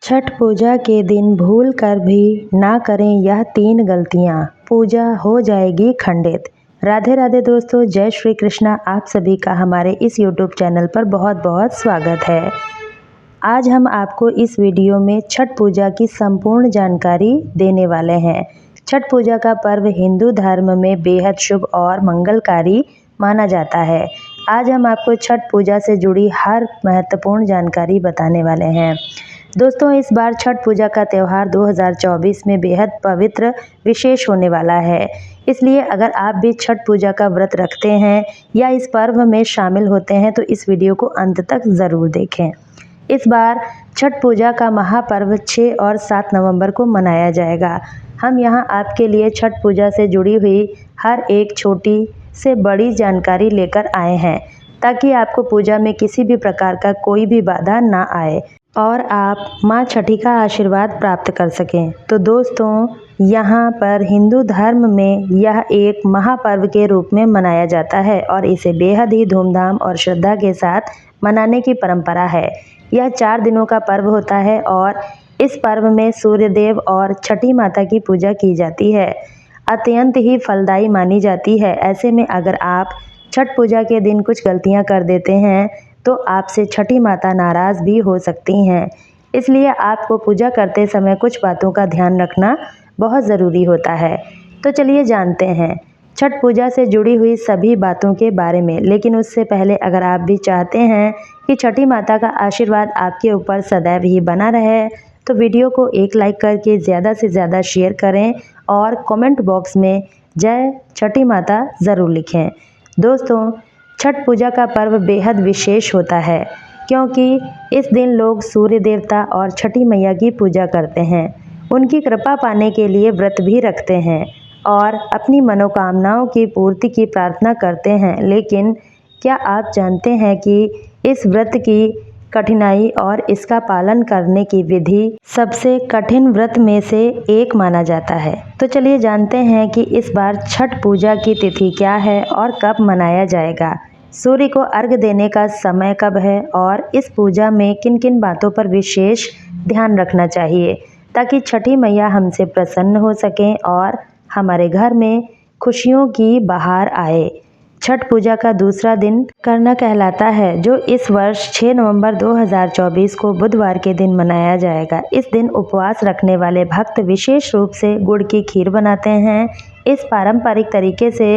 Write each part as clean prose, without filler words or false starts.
छठ पूजा के दिन भूल कर भी ना करें यह 3 गलतियां, पूजा हो जाएगी खंडित। राधे राधे दोस्तों, जय श्री कृष्णा। आप सभी का हमारे इस YouTube चैनल पर बहुत बहुत स्वागत है। आज हम आपको इस वीडियो में छठ पूजा की संपूर्ण जानकारी देने वाले हैं। छठ पूजा का पर्व हिंदू धर्म में बेहद शुभ और मंगलकारी माना जाता है। आज हम आपको छठ पूजा से जुड़ी हर महत्वपूर्ण जानकारी बताने वाले हैं। दोस्तों, इस बार छठ पूजा का त्यौहार 2024 में बेहद पवित्र विशेष होने वाला है। इसलिए अगर आप भी छठ पूजा का व्रत रखते हैं या इस पर्व में शामिल होते हैं तो इस वीडियो को अंत तक ज़रूर देखें। इस बार छठ पूजा का महापर्व 6 और 7 नवंबर को मनाया जाएगा। हम यहां आपके लिए छठ पूजा से जुड़ी हुई हर एक छोटी से बड़ी जानकारी लेकर आए हैं, ताकि आपको पूजा में किसी भी प्रकार का कोई भी बाधा ना आए और आप माँ छठी का आशीर्वाद प्राप्त कर सकें। तो दोस्तों, यहाँ पर हिंदू धर्म में यह एक महापर्व के रूप में मनाया जाता है और इसे बेहद ही धूमधाम और श्रद्धा के साथ मनाने की परंपरा है। यह 4 दिनों का पर्व होता है और इस पर्व में सूर्यदेव और छठी माता की पूजा की जाती है। अत्यंत ही फलदायी मानी जाती है। ऐसे में अगर आप छठ पूजा के दिन कुछ गलतियां कर देते हैं तो आपसे छठी माता नाराज़ भी हो सकती हैं। इसलिए आपको पूजा करते समय कुछ बातों का ध्यान रखना बहुत ज़रूरी होता है। तो चलिए जानते हैं छठ पूजा से जुड़ी हुई सभी बातों के बारे में। लेकिन उससे पहले अगर आप भी चाहते हैं कि छठी माता का आशीर्वाद आपके ऊपर सदैव ही बना रहे तो वीडियो को एक लाइक करके ज़्यादा से ज़्यादा शेयर करें और कमेंट बॉक्स में जय छठी माता ज़रूर लिखें। दोस्तों, छठ पूजा का पर्व बेहद विशेष होता है क्योंकि इस दिन लोग सूर्य देवता और छठी मैया की पूजा करते हैं। उनकी कृपा पाने के लिए व्रत भी रखते हैं और अपनी मनोकामनाओं की पूर्ति की प्रार्थना करते हैं। लेकिन क्या आप जानते हैं कि इस व्रत की कठिनाई और इसका पालन करने की विधि सबसे कठिन व्रत में से एक माना जाता है? तो चलिए जानते हैं कि इस बार छठ पूजा की तिथि क्या है और कब मनाया जाएगा। सूर्य को अर्घ्य देने का समय कब है और इस पूजा में किन किन बातों पर विशेष ध्यान रखना चाहिए ताकि छठी मैया हमसे प्रसन्न हो सकें और हमारे घर में खुशियों की बहार आए। छठ पूजा का दूसरा दिन करना कहलाता है, जो इस वर्ष 6 नवंबर 2024 को बुधवार के दिन मनाया जाएगा। इस दिन उपवास रखने वाले भक्त विशेष रूप से गुड़ की खीर बनाते हैं। इस पारंपरिक तरीके से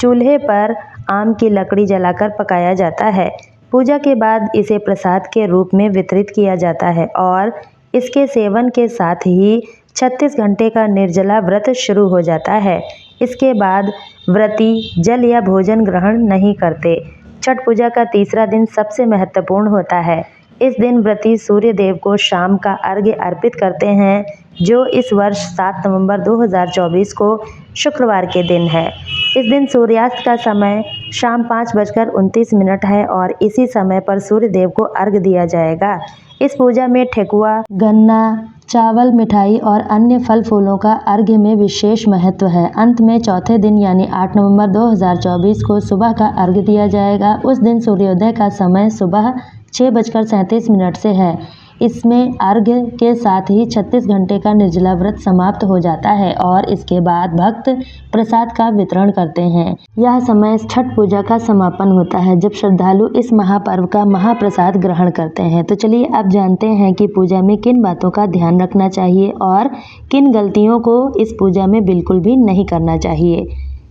चूल्हे पर आम की लकड़ी जलाकर पकाया जाता है। पूजा के बाद इसे प्रसाद के रूप में वितरित किया जाता है और इसके सेवन के साथ ही 36 घंटे का निर्जला व्रत शुरू हो जाता है। इसके बाद व्रती जल या भोजन ग्रहण नहीं करते। छठ पूजा का तीसरा दिन सबसे महत्वपूर्ण होता है। इस दिन व्रती सूर्य देव को शाम का अर्घ्य अर्पित करते हैं, जो इस वर्ष 7 नवंबर 2024 को शुक्रवार के दिन है। इस दिन सूर्यास्त का समय शाम 5:29 है और इसी समय पर सूर्य देव को अर्घ्य दिया जाएगा। इस पूजा में ठेकुआ, गन्ना, चावल, मिठाई और अन्य फल फूलों का अर्घ्य में विशेष महत्व है। अंत में चौथे दिन यानी 8 नवंबर 2024 को सुबह का अर्घ्य दिया जाएगा। उस दिन सूर्योदय का समय सुबह 6:37 से है। इसमें अर्घ्य के साथ ही 36 घंटे का निर्जला व्रत समाप्त हो जाता है और इसके बाद भक्त प्रसाद का वितरण करते हैं। यह समय छठ पूजा का समापन होता है, जब श्रद्धालु इस महापर्व का महाप्रसाद ग्रहण करते हैं। तो चलिए अब जानते हैं कि पूजा में किन बातों का ध्यान रखना चाहिए और किन गलतियों को इस पूजा में बिल्कुल भी नहीं करना चाहिए।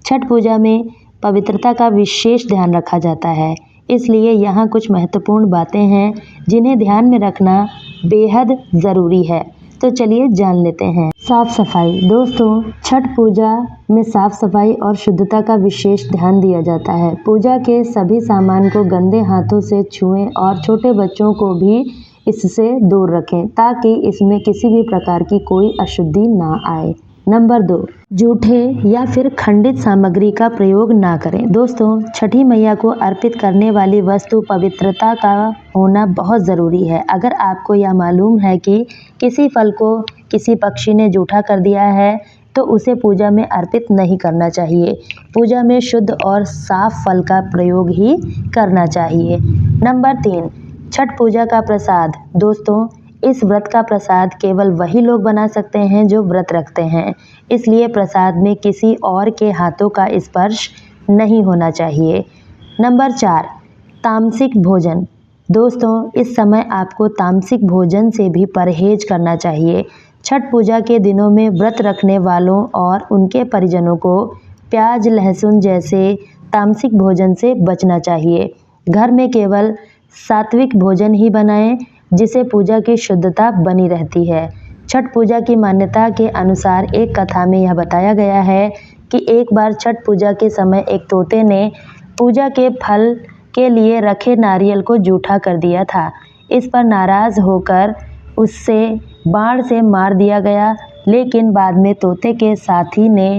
छठ पूजा में पवित्रता का विशेष ध्यान रखा जाता है, इसलिए यहाँ कुछ महत्वपूर्ण बातें हैं जिन्हें ध्यान में रखना बेहद ज़रूरी है। तो चलिए जान लेते हैं। साफ सफाई। दोस्तों, छठ पूजा में साफ सफाई और शुद्धता का विशेष ध्यान दिया जाता है। पूजा के सभी सामान को गंदे हाथों से छुएं और छोटे बच्चों को भी इससे दूर रखें ताकि इसमें किसी भी प्रकार की कोई अशुद्धि ना आए। नंबर 2, जूठे या फिर खंडित सामग्री का प्रयोग ना करें। दोस्तों, छठी मैया को अर्पित करने वाली वस्तु पवित्रता का होना बहुत ज़रूरी है। अगर आपको यह मालूम है कि किसी फल को किसी पक्षी ने जूठा कर दिया है तो उसे पूजा में अर्पित नहीं करना चाहिए। पूजा में शुद्ध और साफ फल का प्रयोग ही करना चाहिए। नंबर 3, छठ पूजा का प्रसाद। दोस्तों, इस व्रत का प्रसाद केवल वही लोग बना सकते हैं जो व्रत रखते हैं, इसलिए प्रसाद में किसी और के हाथों का स्पर्श नहीं होना चाहिए। नंबर 4, तामसिक भोजन। दोस्तों, इस समय आपको तामसिक भोजन से भी परहेज करना चाहिए। छठ पूजा के दिनों में व्रत रखने वालों और उनके परिजनों को प्याज, लहसुन जैसे तामसिक भोजन से बचना चाहिए। घर में केवल सात्विक भोजन ही बनाएं, जिसे पूजा की शुद्धता बनी रहती है। छठ पूजा की मान्यता के अनुसार एक कथा में यह बताया गया है कि एक बार छठ पूजा के समय एक तोते ने पूजा के फल के लिए रखे नारियल को जूठा कर दिया था। इस पर नाराज होकर उससे बाण से मार दिया गया, लेकिन बाद में तोते के साथी ने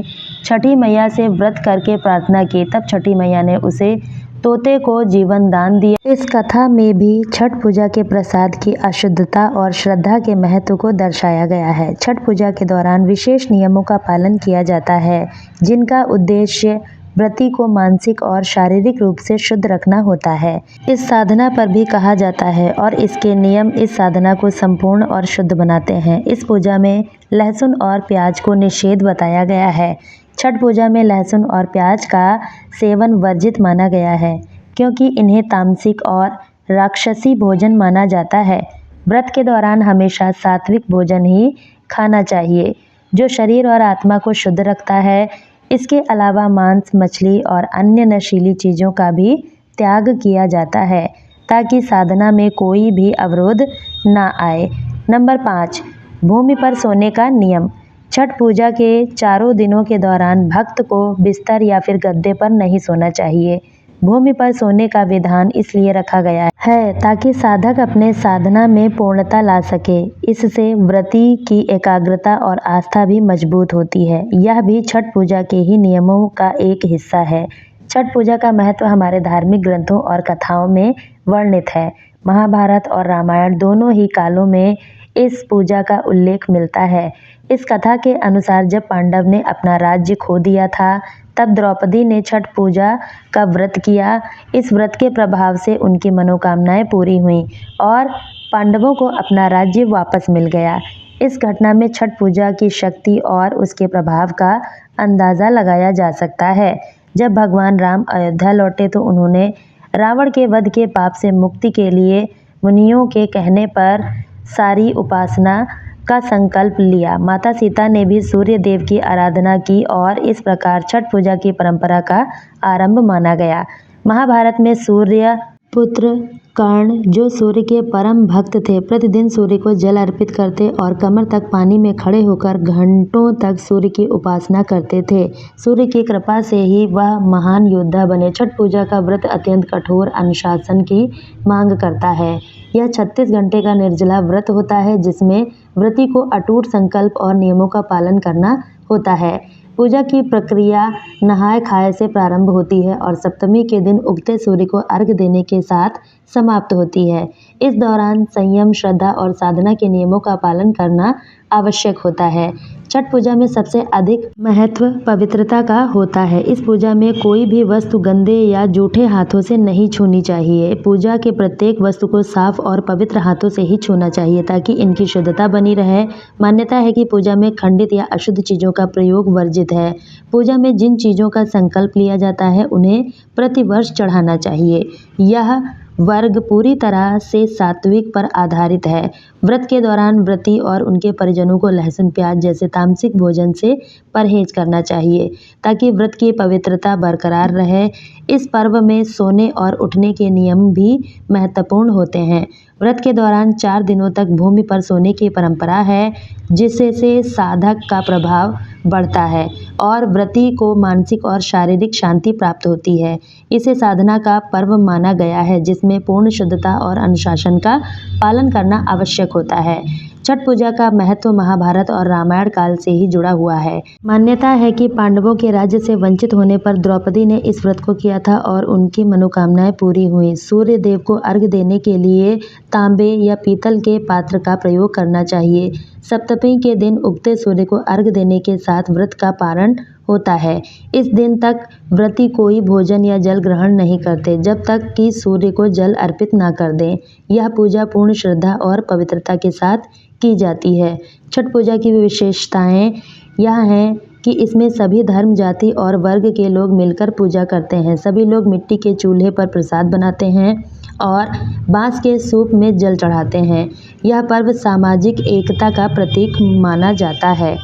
छठी मैया से व्रत करके प्रार्थना की, तब छठी मैया ने उसे तोते को जीवन दान दिया। इस कथा में भी छठ पूजा के प्रसाद की अशुद्धता और श्रद्धा के महत्व को दर्शाया गया है। छठ पूजा के दौरान विशेष नियमों का पालन किया जाता है, जिनका उद्देश्य व्रती को मानसिक और शारीरिक रूप से शुद्ध रखना होता है। इस साधना पर भी कहा जाता है और इसके नियम इस साधना को संपूर्ण और शुद्ध बनाते हैं। इस पूजा में लहसुन और प्याज को निषेध बताया गया है। छठ पूजा में लहसुन और प्याज का सेवन वर्जित माना गया है, क्योंकि इन्हें तामसिक और राक्षसी भोजन माना जाता है। व्रत के दौरान हमेशा सात्विक भोजन ही खाना चाहिए, जो शरीर और आत्मा को शुद्ध रखता है। इसके अलावा मांस, मछली और अन्य नशीली चीज़ों का भी त्याग किया जाता है, ताकि साधना में कोई भी अवरोध ना आए। नंबर 5, भूमि पर सोने का नियम। छठ पूजा के चारों दिनों के दौरान भक्त को बिस्तर या फिर गद्दे पर नहीं सोना चाहिए। भूमि पर सोने का विधान इसलिए रखा गया है ताकि साधक अपने साधना में पूर्णता ला सके। इससे व्रती की एकाग्रता और आस्था भी मजबूत होती है। यह भी छठ पूजा के ही नियमों का एक हिस्सा है। छठ पूजा का महत्व हमारे धार्मिक ग्रंथों और कथाओं में वर्णित है। महाभारत और रामायण दोनों ही कालों में इस पूजा का उल्लेख मिलता है। इस कथा के अनुसार जब पांडव ने अपना राज्य खो दिया था, तब द्रौपदी ने छठ पूजा का व्रत किया। इस व्रत के प्रभाव से उनकी मनोकामनाएं पूरी हुईं और पांडवों को अपना राज्य वापस मिल गया। इस घटना में छठ पूजा की शक्ति और उसके प्रभाव का अंदाज़ा लगाया जा सकता है। जब भगवान राम अयोध्या लौटे तो उन्होंने रावण के वध के पाप से मुक्ति के लिए मुनियों के कहने पर सारी उपासना का संकल्प लिया। माता सीता ने भी सूर्य देव की आराधना की और इस प्रकार छठ पूजा की परंपरा का आरंभ माना गया। महाभारत में सूर्य पुत्र कर्ण, जो सूर्य के परम भक्त थे, प्रतिदिन सूर्य को जल अर्पित करते और कमर तक पानी में खड़े होकर घंटों तक सूर्य की उपासना करते थे। सूर्य की कृपा से ही वह महान योद्धा बने। छठ पूजा का व्रत अत्यंत कठोर अनुशासन की मांग करता है। यह 36 घंटे का निर्जला व्रत होता है, जिसमें व्रती को अटूट संकल्प और नियमों का पालन करना होता है। पूजा की प्रक्रिया नहाय खाए से प्रारंभ होती है और सप्तमी के दिन उगते सूर्य को अर्घ्य देने के साथ समाप्त होती है। इस दौरान संयम, श्रद्धा और साधना के नियमों का पालन करना आवश्यक होता है। छठ पूजा में सबसे अधिक महत्व पवित्रता का होता है। इस पूजा में कोई भी वस्तु गंदे या जूठे हाथों से नहीं छूनी चाहिए। पूजा के प्रत्येक वस्तु को साफ और पवित्र हाथों से ही छूना चाहिए, ताकि इनकी शुद्धता बनी रहे। मान्यता है कि पूजा में खंडित या अशुद्ध चीज़ों का प्रयोग वर्जित है। पूजा में जिन चीज़ों का संकल्प लिया जाता है, उन्हें प्रतिवर्ष चढ़ाना चाहिए। यह वर्ग पूरी तरह से सात्विक पर आधारित है। व्रत के दौरान व्रती और उनके परिजनों को लहसुन, प्याज जैसे तामसिक भोजन से परहेज करना चाहिए, ताकि व्रत की पवित्रता बरकरार रहे। इस पर्व में सोने और उठने के नियम भी महत्वपूर्ण होते हैं। व्रत के दौरान 4 दिनों तक भूमि पर सोने की परंपरा है, जिससे साधक का प्रभाव बढ़ता है और व्रती को मानसिक और शारीरिक शांति प्राप्त होती है। इसे साधना का पर्व माना गया है, जिसमें पूर्ण शुद्धता और अनुशासन का पालन करना आवश्यक होता है। छठ पूजा का महत्व महाभारत और रामायण काल से ही जुड़ा हुआ है। मान्यता है कि पांडवों के राज्य से वंचित होने पर द्रौपदी ने इस व्रत को किया था और उनकी मनोकामनाएं पूरी हुई। सूर्य देव को अर्घ्य देने के लिए तांबे या पीतल के पात्र का प्रयोग करना चाहिए। सप्तमी के दिन उगते सूर्य को अर्घ्य देने के साथ व्रत का पारण होता है। इस दिन तक व्रती कोई भोजन या जल ग्रहण नहीं करते जब तक कि सूर्य को जल अर्पित ना कर दें। यह पूजा पूर्ण श्रद्धा और पवित्रता के साथ की जाती है। छठ पूजा की विशेषताएं यह हैं कि इसमें सभी धर्म, जाति और वर्ग के लोग मिलकर पूजा करते हैं। सभी लोग मिट्टी के चूल्हे पर प्रसाद बनाते हैं और बांस के सूप में जल चढ़ाते हैं। यह पर्व सामाजिक एकता का प्रतीक माना जाता है।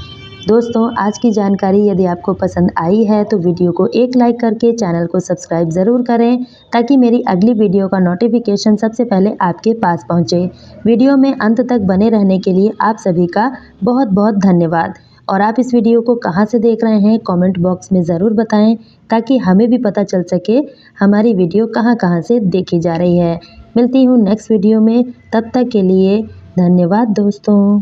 दोस्तों, आज की जानकारी यदि आपको पसंद आई है तो वीडियो को एक लाइक करके चैनल को सब्सक्राइब ज़रूर करें ताकि मेरी अगली वीडियो का नोटिफिकेशन सबसे पहले आपके पास पहुंचे। वीडियो में अंत तक बने रहने के लिए आप सभी का बहुत बहुत धन्यवाद। और आप इस वीडियो को कहाँ से देख रहे हैं कमेंट बॉक्स में ज़रूर बताएं ताकि हमें भी पता चल सके हमारी वीडियो कहाँ कहाँ से देखी जा रही है। मिलती हूँ नेक्स्ट वीडियो में, तब तक के लिए धन्यवाद दोस्तों।